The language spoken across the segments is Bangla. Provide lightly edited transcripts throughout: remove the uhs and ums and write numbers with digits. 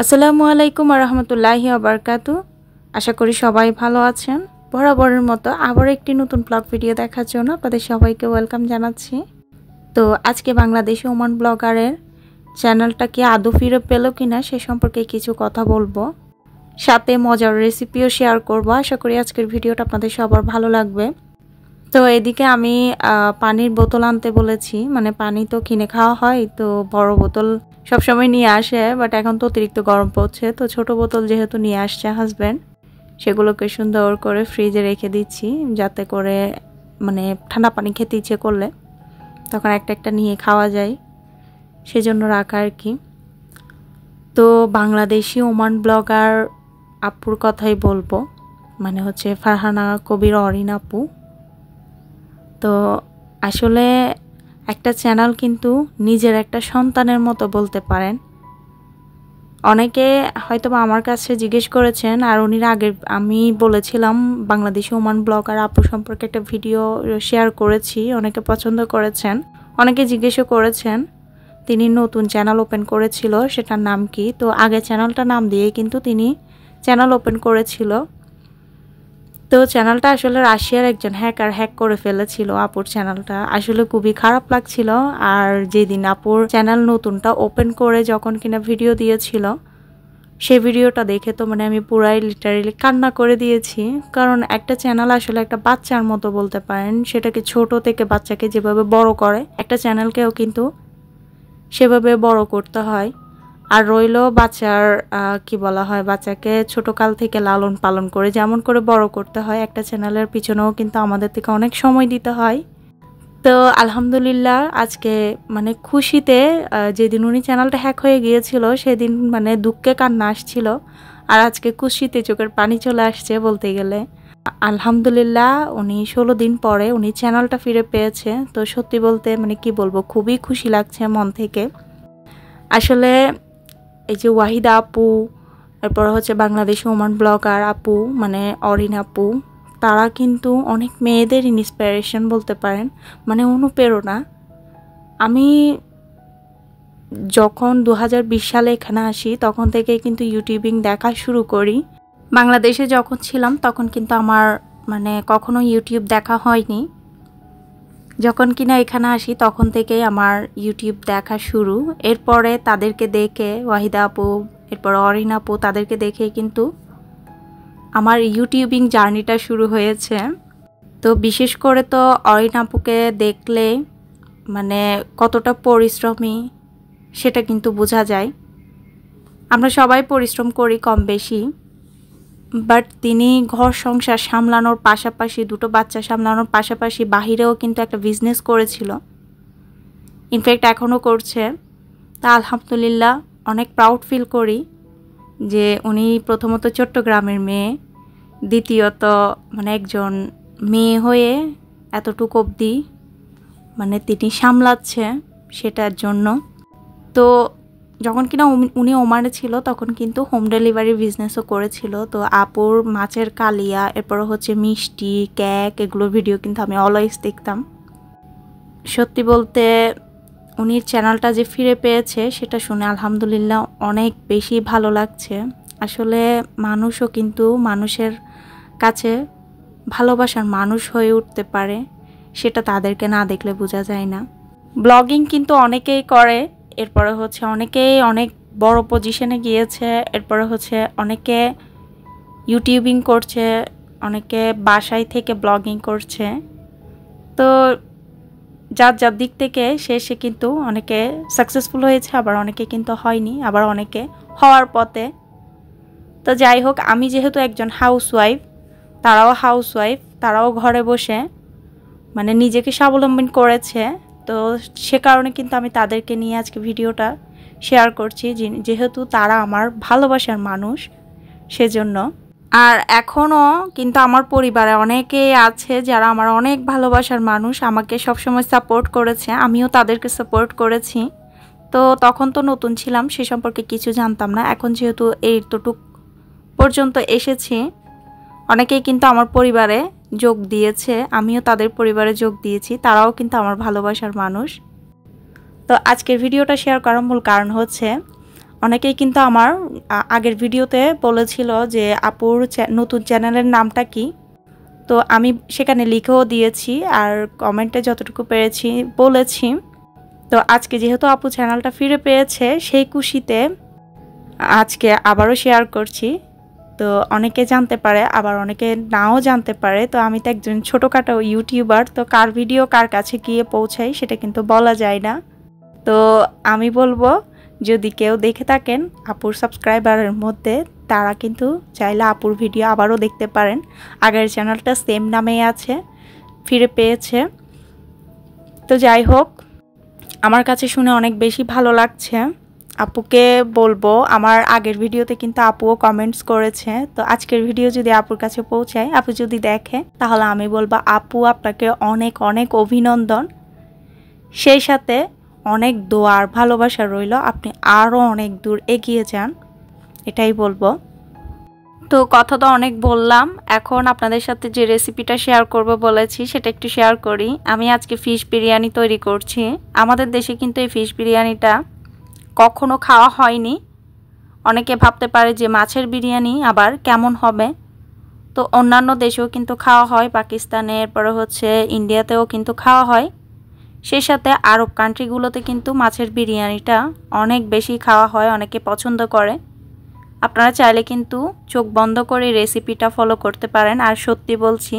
আসসালামু আলাইকুম ওয়া রাহমাতুল্লাহি ওয়া বারাকাতুহু। আশা করি সবাই ভালো আছেন। বরাবরের মতো আবার একটি নতুন ব্লগ ভিডিও দেখার জন্য আপনাদের সবাইকে ওয়েলকাম জানাচ্ছি। তো আজকে বাংলাদেশি ওমান ব্লগারের চ্যানেলটা কি আদৌ ফিরে পেল কিনা সে সম্পর্কে কিছু কথা বলবো, সাথে মজার রেসিপিও শেয়ার করব। আশা করি আজকের ভিডিওটা আপনাদের সবার ভালো লাগবে। তো এদিকে আমি পানির বোতল আনতে বলেছি, মানে পানি তো কিনে খাওয়া হয়, তো বড় বোতল সবসময় নিয়ে আসে, বাট এখন তো অতিরিক্ত গরম পড়ছে, তো ছোট বোতল যেহেতু নিয়ে আসছে হাজব্যান্ড, সেগুলোকে সুন্দর করে ফ্রিজে রেখে দিচ্ছি, যাতে করে মানে ঠান্ডা পানি খেতে ইচ্ছে করলে তখন একটা একটা নিয়ে খাওয়া যায়, সেজন্য রাখা আর কি। তো বাংলাদেশি ওমান ব্লগার আপুর কথাই বলবো, মানে হচ্ছে ফারহানা কবির অরিন আপু। তো আসলে একটা চ্যানেল কিন্তু নিজের একটা সন্তানের মতো বলতে পারেন। অনেকে হয়তো আমার কাছে জিজ্ঞেস করেছেন, আর উনির আগে আমি বলেছিলাম বাংলাদেশি ওমান ব্লগার আপু সম্পর্কে একটা ভিডিও শেয়ার করেছি, অনেকে পছন্দ করেছেন, অনেকে জিজ্ঞেসও করেছেন তিনি নতুন চ্যানেল ওপেন করেছিল, সেটার নাম কি। তো আগে চ্যানেলটার নাম দিয়ে কিন্তু তিনি চ্যানেল ওপেন করেছিল। তো চ্যানেলটা আসলে রাশিয়ার একজন হ্যাকার হ্যাক করে ফেলেছিল আপুর চ্যানেলটা। আসলে খুবই খারাপ লাগছিল। আর যেদিন আপুর চ্যানেল নতুনটা ওপেন করে যখন কিনা ভিডিও দিয়েছিল, সেই ভিডিওটা দেখে তো মানে আমি পুরাই লিটারেলি কান্না করে দিয়েছি। কারণ একটা চ্যানেল আসলে একটা বাচ্চার মতো বলতে পারেন, সেটাকে ছোট থেকে বাচ্চাকে যেভাবে বড় করে, একটা চ্যানেলকেও কিন্তু সেভাবে বড় করতে হয়। আর রইল বাচ্চার কি বলা হয়, বাচ্চাকে ছোটকাল থেকে লালন পালন করে যেমন করে বড় করতে হয়, একটা চ্যানেলের পিছনেও কিন্তু আমাদের থেকে অনেক সময় দিতে হয়। তো আলহামদুলিল্লাহ আজকে মানে খুশিতে, যেদিন উনি চ্যানেলটা হ্যাক হয়ে গিয়েছিল সেদিন মানে দুঃখে কান্না আসছিল, আর আজকে খুশিতে চোখের পানি চলে আসছে বলতে গেলে। আলহামদুলিল্লাহ উনি 16 দিন পরে উনি চ্যানেলটা ফিরে পেয়েছে। তো সত্যি বলতে মানে কি বলবো, খুবই খুশি লাগছে মন থেকে। আসলে এই যে ওয়াহিদা আপু, এরপর হচ্ছে বাংলাদেশি ওমান ব্লগার আপু মানে অরিন আপু, তারা কিন্তু অনেক মেয়েদের ইন্সপিরেশন বলতে পারেন, মানে অনুপ্রেরণা। আমি যখন 2020 সালে এখানে আসি তখন থেকে কিন্তু ইউটিউবিং দেখা শুরু করি। বাংলাদেশে যখন ছিলাম তখন কিন্তু আমার মানে কখনো ইউটিউব দেখা হয়নি। যখন কিনা এখানে আসি তখন থেকেই আমার ইউটিউব দেখা শুরু। এরপরে তাদেরকে দেখে ওয়াহিদা আপু, এরপর অরিন আপু, তাদেরকে দেখে কিন্তু আমার ইউটিউবিং জার্নিটা শুরু হয়েছে। তো বিশেষ করে তো অরিন আপুকে দেখলে মানে কতটা পরিশ্রমী সেটা কিন্তু বোঝা যায়। আমরা সবাই পরিশ্রম করি কম বেশি, বাট তিনি ঘর সংসার সামলানোর পাশাপাশি, দুটো বাচ্চা সামলানোর পাশাপাশি বাহিরেও কিন্তু একটা বিজনেস করেছিল, ইনফ্যাক্ট এখনও করছে। তা আলহামদুলিল্লাহ অনেক প্রাউড ফিল করি যে উনি প্রথমত চট্টগ্রামের মেয়ে, দ্বিতীয়ত মানে একজন মেয়ে হয়ে এতটুকু অবধি মানে তিনি সামলাচ্ছে সেটার জন্য। তো যখন কিনা উনি ওমানে ছিল তখন কিন্তু হোম ডেলিভারি বিজনেসও করেছিল। তো আপুর মাছের কালিয়া, এরপর হচ্ছে মিষ্টি, কেক, এগুলোর ভিডিও কিন্তু আমি অলওয়েজ দেখতাম। সত্যি বলতে উনির চ্যানেলটা যে ফিরে পেয়েছে সেটা শুনে আলহামদুলিল্লাহ অনেক বেশি ভালো লাগছে। আসলে মানুষও কিন্তু মানুষের কাছে ভালোবাসার মানুষ হয়ে উঠতে পারে, সেটা তাদেরকে না দেখলে বোঝা যায় না। ব্লগিং কিন্তু অনেকেই করে, এরপরে হচ্ছে অনেকেই অনেক বড় পজিশনে গিয়েছে, এরপরে হচ্ছে অনেকে ইউটিউবিং করছে, অনেকে বাসায় থেকে ব্লগিং করছে। তো যার যার দিক থেকে সে কিন্তু অনেকে সাকসেসফুল হয়েছে, আবার অনেকে কিন্তু হয়নি, আবার অনেকে হওয়ার পথে। তো যাই হোক, আমি যেহেতু একজন হাউসওয়াইফ, তারাও হাউসওয়াইফ, তারাও ঘরে বসে মানে নিজেকে স্বাবলম্বী করেছে। তো সে কারণে কিন্তু আমি তাদেরকে নিয়ে আজকে ভিডিওটা শেয়ার করছি, যেহেতু তারা আমার ভালোবাসার মানুষ সেজন্য। আর এখনও কিন্তু আমার পরিবারে অনেকেই আছে যারা আমার অনেক ভালোবাসার মানুষ, আমাকে সবসময় সাপোর্ট করেছে, আমিও তাদেরকে সাপোর্ট করেছি। তো তখন তো নতুন ছিলাম, সে সম্পর্কে কিছু জানতাম না। এখন যেহেতু এইটুক পর্যন্ত এসেছি, অনেকেই কিন্তু আমার পরিবারে যোগ দিয়েছে, আমিও তাদের পরিবারে যোগ দিয়েছি, তারাও কিন্তু আমার ভালোবাসার মানুষ। তো আজকের ভিডিওটা শেয়ার করার মূল কারণ হচ্ছে অনেকেই কিন্তু আমার আগের ভিডিওতে বলেছিল যে আপুর নতুন চ্যানেলের নামটা কি, তো আমি সেখানে লিখেও দিয়েছি আর কমেন্টে যতটুকু পেরেছি বলেছি। তো আজকে যেহেতু আপু চ্যানেলটা ফিরে পেয়েছে সেই খুশিতে আজকে আবারও শেয়ার করছি। তো অনেকে জানতে পারে, আবার অনেকে নাও জানতে পারে। তো আমি তো একজন ছোটোখাটো ইউটিউবার, তো কার ভিডিও কার কাছে গিয়ে পৌঁছাই সেটা কিন্তু বলা যায় না। তো আমি বলবো যদি কেউ দেখে থাকেন আপুর সাবস্ক্রাইবারের মধ্যে, তারা কিন্তু চাইলে আপুর ভিডিও আবারও দেখতে পারেন। আগের চ্যানেলটা সেম নামেই আছে, ফিরে পেয়েছে। তো যাই হোক, আমার কাছে শুনে অনেক বেশি ভালো লাগছে। আপুকে বলবো, আমার আগের ভিডিওতে কিন্তু আপুও কমেন্টস করেছে। তো আজকের ভিডিও যদি আপুর কাছে পৌঁছায়, আপু যদি দেখে, তাহলে আমি বলবো আপু আপনাকে অনেক অনেক অভিনন্দন, সেই সাথে অনেক দোয়ার ভালোবাসা রইল, আপনি আরও অনেক দূর এগিয়ে যান, এটাই বলবো। তো কথা তো অনেক বললাম, এখন আপনাদের সাথে যে রেসিপিটা শেয়ার করব বলেছি সেটা একটু শেয়ার করি। আমি আজকে ফিশ বিরিয়ানি তৈরি করছি। আমাদের দেশে কিন্তু এই ফিশ বিরিয়ানিটা কখনো খাওয়া হয়নি। অনেকে ভাবতে পারে যে মাছের বিরিয়ানি আবার কেমন হবে। তো অন্যান্য দেশেও কিন্তু খাওয়া হয়, পাকিস্তানে, এরপরে হচ্ছে ইন্ডিয়াতেও কিন্তু খাওয়া হয়। সেই সাথে আরব কান্ট্রিগুলোতে কিন্তু মাছের বিরিয়ানিটা অনেক বেশি খাওয়া হয়, অনেকে পছন্দ করে। আপনারা চাইলে কিন্তু চোখ বন্ধ করে রেসিপিটা ফলো করতে পারেন। আর সত্যি বলছি,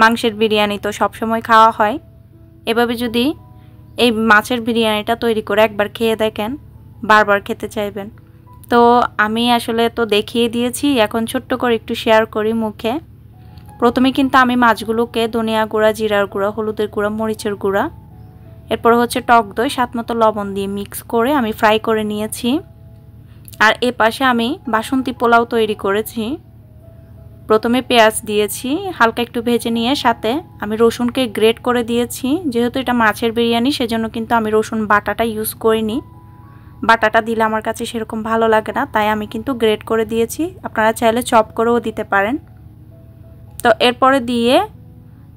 মাংসের বিরিয়ানি তো সবসময় খাওয়া হয়, এভাবে যদি এই মাছের বিরিয়ানিটা তৈরি করে একবার খেয়ে দেখেন, বারবার খেতে চাইবেন। তো আমি আসলে তো দেখিয়ে দিয়েছি, এখন ছোট্ট করে একটু শেয়ার করি মুখে। প্রথমে কিন্তু আমি মাছগুলোকে ধনিয়া গুঁড়া, জিরার গুঁড়া, হলুদের গুঁড়া, মরিচের গুঁড়া, এরপর হচ্ছে টক দই, স্বাদমতো লবণ দিয়ে মিক্স করে আমি ফ্রাই করে নিয়েছি। আর এ পাশে আমি বাসন্তী পোলাও তৈরি করেছি। প্রথমে পেঁয়াজ দিয়েছি, হালকা একটু ভেজে নিয়ে সাথে আমি রসুনকে গ্রেট করে দিয়েছি। যেহেতু এটা মাছের বিরিয়ানি, সেজন্য কিন্তু আমি রসুন বাটাটা ইউজ করিনি। বাটাটা দিলে আমার কাছে সেরকম ভালো লাগে না, তাই আমি কিন্তু গ্রেট করে দিয়েছি। আপনারা চাইলে চপ করেও দিতে পারেন। তো এরপরে দিয়ে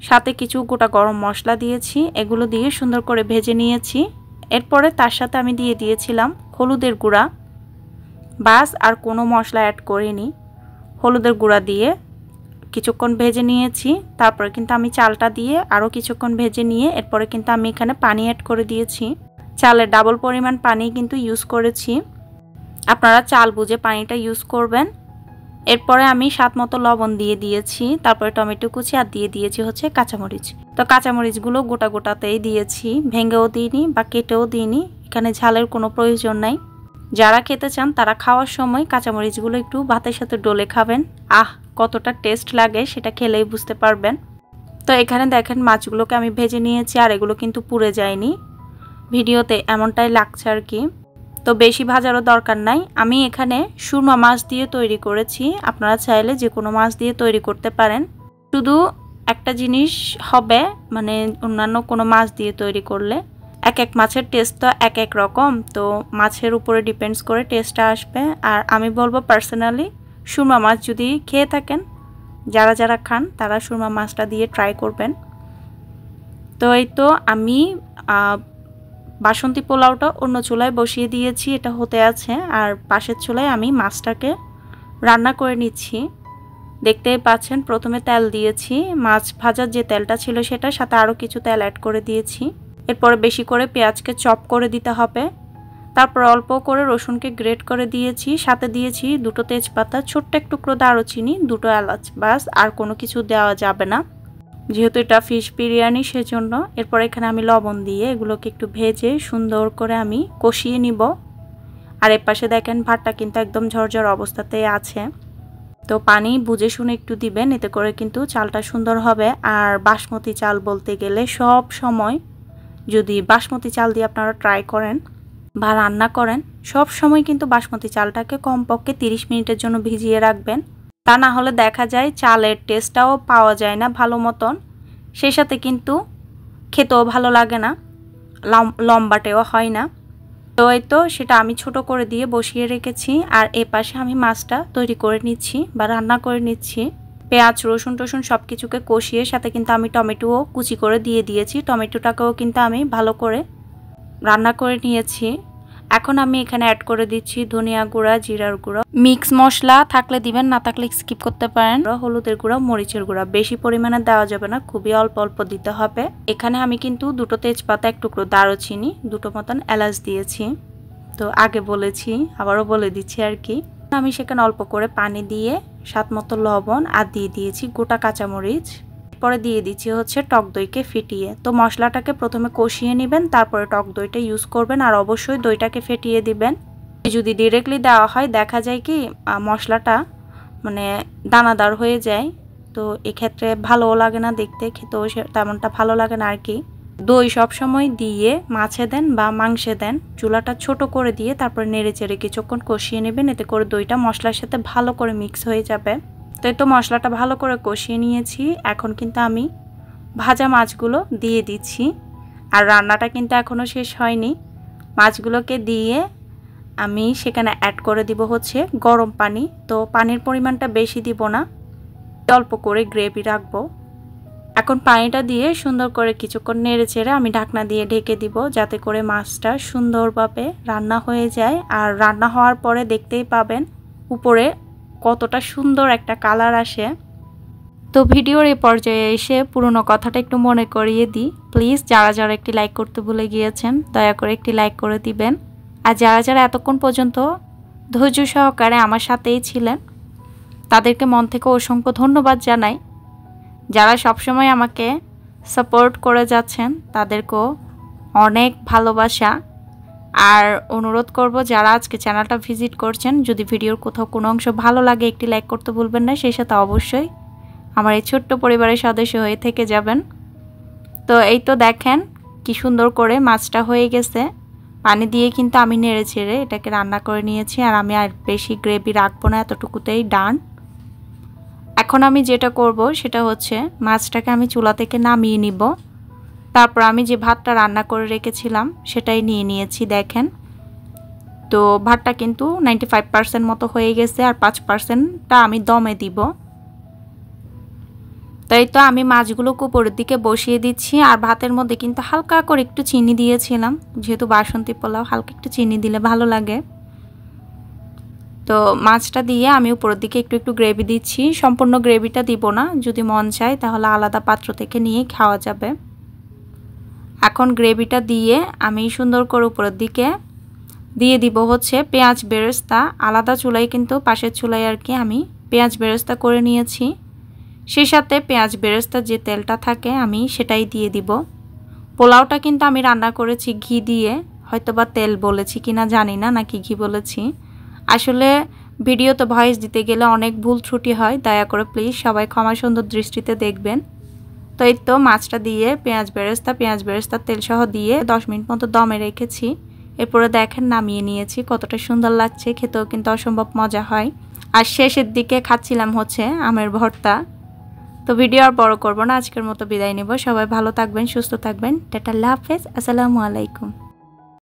সাথে কিছু গোটা গরম মশলা দিয়েছি, এগুলো দিয়ে সুন্দর করে ভেজে নিয়েছি। এরপরে তার সাথে আমি দিয়ে দিয়েছিলাম হলুদের গুঁড়া, বাস আর কোনো মশলা অ্যাড করিনি। হলুদের গুঁড়া দিয়ে কিছুক্ষণ ভেজে নিয়েছি। তারপরে কিন্তু আমি চালটা দিয়ে আরও কিছুক্ষণ ভেজে নিয়ে এরপরে কিন্তু আমি এখানে পানি অ্যাড করে দিয়েছি। চালের ডাবল পরিমাণ পানি কিন্তু ইউজ করেছি, আপনারা চাল বুঝে পানিটা ইউজ করবেন। এরপরে আমি স্বাদমতো লবণ দিয়ে দিয়েছি, তারপরে টমেটো কুচি আর দিয়ে দিয়েছি হচ্ছে কাঁচামরিচ। তো কাঁচামরিচগুলো গোটা গোটাতেই দিয়েছি, ভেঙেও দিইনি বা কেটেও দিইনি, এখানে ঝালের কোনো প্রয়োজন নাই। যারা খেতে চান তারা খাওয়ার সময় কাঁচামরিচগুলো একটু ভাতের সাথে ডলে খাবেন, কতটা টেস্ট লাগে সেটা খেলেই বুঝতে পারবেন। তো এখানে দেখেন মাছগুলোকে আমি ভেজে নিয়েছি, আর এগুলো কিন্তু পুড়ে যায়নি, ভিডিওতে এমনটাই লাগছে আর কি। তো বেশি ভাজারও দরকার নাই। আমি এখানে সুরমা মাছ দিয়ে তৈরি করেছি, আপনারা চাইলে যে কোনো মাছ দিয়ে তৈরি করতে পারেন। শুধু একটা জিনিস হবে, মানে অন্যান্য কোনো মাছ দিয়ে তৈরি করলে এক এক মাছের টেস্ট তো এক এক রকম, তো মাছের উপরে ডিপেন্ডস করে টেস্টটা আসবে। আর আমি বলবো পার্সোনালি, সুরমা মাছ যদি খেয়ে থাকেন, যারা যারা খান তারা সুরমা মাছটা দিয়ে ট্রাই করবেন। তো এই তো আমি বাসন্তী পোলাওটা অন্য চুলায় বসিয়ে দিয়েছি, এটা হতে আছে। আর পাশের চুলায় আমি মাছটাকে রান্না করে নিচ্ছি। দেখতেই পাচ্ছেন, প্রথমে তেল দিয়েছি, মাছ ভাজার যে তেলটা ছিল সেটার সাথে আরও কিছু তেল অ্যাড করে দিয়েছি। এরপরে বেশি করে পেঁয়াজকে চপ করে দিতে হবে। তারপর অল্প করে রসুনকে গ্রেট করে দিয়েছি, সাথে দিয়েছি দুটো তেজপাতা, ছোট্ট এক টুকরো দারুচিনি, দুটো এলাচ, বাস আর কোনো কিছু দেওয়া যাবে না যেহেতু এটা ফিশ বিরিয়ানি, সেজন্য। এরপর এখানে আমি লবণ দিয়ে এগুলোকে একটু ভেজে সুন্দর করে আমি কষিয়ে নিব। আর এর পাশে দেখেন ভাতটা কিন্তু একদম ঝরঝর অবস্থাতে আছে, তো পানি বুঝে শুনে একটু দিবেন, এতে করে কিন্তু চালটা সুন্দর হবে। আর বাসমতি চাল বলতে গেলে সব সময় যদি বাসমতি চাল দিয়ে আপনারা ট্রাই করেন বা রান্না করেন, সব সময় কিন্তু বাসমতি চালটাকে কমপক্ষে 30 মিনিটের জন্য ভিজিয়ে রাখবেন। তা না হলে দেখা যায় চালের টেস্টটাও পাওয়া যায় না ভালো মতন, সেই সাথে কিন্তু খেতেও ভালো লাগে না, লম্বাটেও হয় না। তো এই তো সেটা আমি ছোট করে দিয়ে বসিয়ে রেখেছি। আর এ পাশে আমি মাছটা তৈরি করে নিচ্ছি বা রান্না করে নিচ্ছি। পেঁয়াজ, রসুন টসুন সব কিছুকে কষিয়ে সাথে কিন্তু আমি টমেটোও কুচি করে দিয়ে দিয়েছি। টমেটোটাকেও কিন্তু আমি ভালো করে রান্না করে নিয়েছি। এখন আমি এখানে অ্যাড করে দিচ্ছি ধনিয়া গুঁড়া, জিরার গুঁড়া, মিক্স মশলা থাকলে দিবেন, না থাকলে স্কিপ করতে পারেন। হলুদের গুঁড়া, মরিচের গুঁড়া বেশি পরিমাণে দেওয়া যাবে না, খুবই অল্প অল্প দিতে হবে। এখানে আমি কিন্তু 2টো তেজপাতা, 1 টুকরো দারুচিনি, 2টো মতন এলাচ দিয়েছি। তো আগে বলেছি, আবারও বলে দিচ্ছি আর কি। আমি সেখানে অল্প করে পানি দিয়ে স্বাদ মতো লবণ আর দিয়ে দিয়েছি গোটা কাঁচামরিচ। পরে দিয়ে দিচ্ছি হচ্ছে টক দইকে ফেটিয়ে। তো মশলাটাকে প্রথমে কষিয়ে নেবেন, তারপরে টক দইটা ইউজ করবেন, আর অবশ্যই দইটাকে ফেটিয়ে দিবেন। যদি ডিরেক্টলি দেওয়া হয় দেখা যায় কি মশলাটা মানে দানাদার হয়ে যায়, তো এক্ষেত্রে ভালোও লাগে না দেখতে, খেতেও তেমনটা ভালো লাগে না আর কি। দই সবসময় দিয়ে মাছে দেন বা মাংসে দেন, চুলাটা ছোট করে দিয়ে তারপরে নেড়ে চেড়ে কিছুক্ষণ কষিয়ে নেবেন, এতে করে দইটা মশলার সাথে ভালো করে মিক্স হয়ে যাবে। তো মশলাটা ভালো করে কষিয়ে নিয়েছি। এখন কিন্তু আমি ভাজা মাছগুলো দিয়ে দিচ্ছি, আর রান্নাটা কিন্তু এখনও শেষ হয়নি। মাছগুলোকে দিয়ে আমি সেখানে অ্যাড করে দিব হচ্ছে গরম পানি। তো পানির পরিমাণটা বেশি দিব না, অল্প করে গ্রেভি রাখবো। এখন পানিটা দিয়ে সুন্দর করে কিছুক্ষণ নেড়ে চেড়ে আমি ঢাকনা দিয়ে ঢেকে দিব, যাতে করে মাছটা সুন্দরভাবে রান্না হয়ে যায়। আর রান্না হওয়ার পরে দেখতেই পাবেন উপরে কতটা সুন্দর একটা কালার আসে। তো ভিডিওর এই পর্যায়ে এসে পুরনো কথাটা একটু মনে করিয়ে দিই, প্লিজ যারা যারা একটি লাইক করতে ভুলে গিয়েছেন দয়া করে একটি লাইক করে দিবেন। আর যারা যারা এতক্ষণ পর্যন্ত ধৈর্য সহকারে আমার সাথেই ছিলেন তাদেরকে মন থেকে অসংখ্য ধন্যবাদ জানাই। যারা সবসময় আমাকে সাপোর্ট করে যাচ্ছেন তাদেরকেও অনেক ভালোবাসা। আর অনুরোধ করব যারা আজকে চ্যানেলটা ভিজিট করছেন, যদি ভিডিওর কোথাও কোনো অংশ ভালো লাগে একটি লাইক করতে ভুলবেন না, সেই সাথে অবশ্যই আমার এই ছোট্ট পরিবারের সদস্য হয়ে থেকে যাবেন। তো এই তো দেখেন কি সুন্দর করে মাছটা হয়ে গেছে। পানি দিয়ে কিন্তু আমি নেড়ে চেড়ে এটাকে রান্না করে নিয়েছি, আর আমি আর বেশি গ্রেভি রাখবো না, এতটুকুতেই ডান। এখন আমি যেটা করব সেটা হচ্ছে মাছটাকে আমি চুলা থেকে নামিয়ে নিব। তারপর আমি যে ভাতটা রান্না করে রেখেছিলাম সেটাই নিয়ে নিয়েছি দেখেন। তো ভাতটা কিন্তু 95% মতো হয়ে গেছে, আর 5%টা আমি দমে দিব। তাই তো আমি মাছগুলোকে উপরের দিকে বসিয়ে দিচ্ছি, আর ভাতের মধ্যে কিন্তু হালকা করে একটু চিনি দিয়েছিলাম, যেহেতু বাসন্তী পোলাও হালকা একটু চিনি দিলে ভালো লাগে। তো মাছটা দিয়ে আমি উপরের দিকে একটু একটু গ্রেভি দিচ্ছি, সম্পূর্ণ গ্রেভিটা দিব না, যদি মন চায় তাহলে আলাদা পাত্র থেকে নিয়ে খাওয়া যাবে। এখন গ্রেভিটা দিয়ে আমি সুন্দর করে উপরের দিকে দিয়ে দিব হচ্ছে পেঁয়াজ বেরেস্তা। আলাদা চুলায় কিন্তু পাশের চুলায় আর কি আমি পেঁয়াজ বেরেস্তা করে নিয়েছি, সেই সাথে পেঁয়াজ বেরেস্তার যে তেলটা থাকে আমি সেটাই দিয়ে দিব। পোলাওটা কিন্তু আমি রান্না করেছি ঘি দিয়ে, হয়তোবা তেল বলেছি কিনা জানি না, নাকি ঘি বলেছি। আসলে ভিডিওতে ভয়েস দিতে গেলে অনেক ভুল ত্রুটি হয়, দয়া করে প্লিজ সবাই ক্ষমা সুন্দর দৃষ্টিতে দেখবেন। তো এই তো মাছটা দিয়ে পেঁয়াজ বেরেস্তা তেল সহ দিয়ে 10 মিনিট মতো দমে রেখেছি। এরপরে দেখেন নামিয়ে নিয়েছি, কতটা সুন্দর লাগছে, খেতেও কিন্তু অসম্ভব মজা হয়। আর শেষের দিকে খাচ্ছিলাম হচ্ছে আমের ভর্তা। তো ভিডিও আর বড় করব না, আজকের মতো বিদায় নেব। সবাই ভালো থাকবেন, সুস্থ থাকবেন, টাটা, আল্লাহ হাফেজ, আসসালামু আলাইকুম।